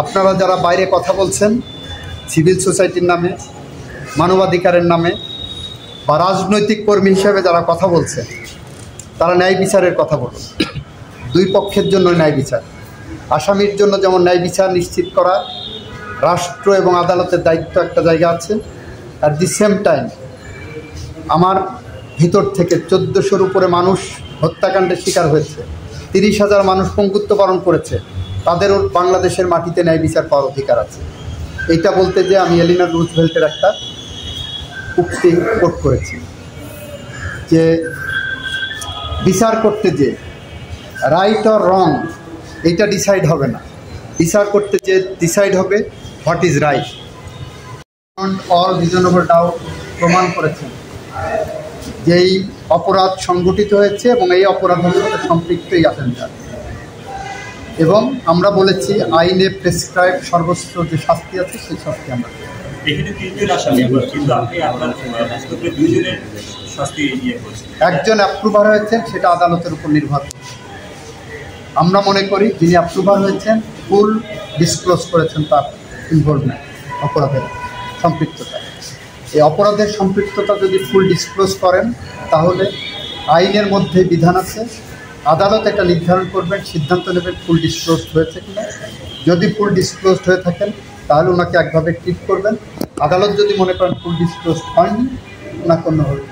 আপনারা যারা বাইরে কথা বলছেন সিভিল সোসাইটির নামে, মানবাধিকারের নামে বা রাজনৈতিক কর্মী হিসেবে যারা কথা বলছেন, তারা ন্যায় বিচারের কথা বলুন। দুই পক্ষের জন্য ন্যায় বিচার, আসামির জন্য যেমন ন্যায় বিচার নিশ্চিত করা রাষ্ট্র এবং আদালতের দায়িত্ব একটা জায়গা আছে, অ্যাট দি সেম টাইম আমার ভিতর থেকে 1400-র উপরে মানুষ হত্যাকাণ্ডের শিকার হয়েছে, 30,000 মানুষ পঙ্গুত্ব বরণ করেছে, তাদেরও বাংলাদেশের মাটিতে ন্যায় বিচার পাওয়ার অধিকার আছে। এইটা বলতে যে আমি এলিনা রুজভেল্টের একটা উক্তি কোট করেছি যে বিচার করতে যে রাইট অর রং এইটা ডিসাইড হবে না, বিচার করতে যে ডিসাইড হবে what is right. All reasonable doubt প্রমাণ করেছেন যেই অপরাধ সংঘটিত হয়েছে এবং এই অপরাধের সাথে সম্পৃক্ত এই আসামিরা, এবং আমরা বলেছি আইনে প্রেসক্রাইব সর্বোচ্চ যে শাস্তি আছে সেই শাস্তি আমরা একজন অ্যাপ্রুভার হয়েছেন, সেটা আদালতের উপর নির্ভর করছে। আমরা মনে করি যিনি অ্যাপ্রুভার হয়েছেন ফুল ডিসক্লোজ করেছেন তার ইনভলভমেন্ট, অপরাধের সম্পৃক্ততা। এই অপরাধের সম্পৃক্ততা যদি ফুল ডিসক্লোজ করেন তাহলে আইনের মধ্যে বিধান আছে, আদালত একটা নির্ধারণ করবেন, সিদ্ধান্ত নেবেন ফুল ডিসক্লোজড হয়েছে কিনা। যদি ফুল ডিসক্লোজড হয়ে থাকেন তাহলে ওনাকে একভাবে ট্রিট করবেন, আদালত যদি মনে করেন ফুল ডিসক্লোজড হয়নি ওনাকে অন্যভাবে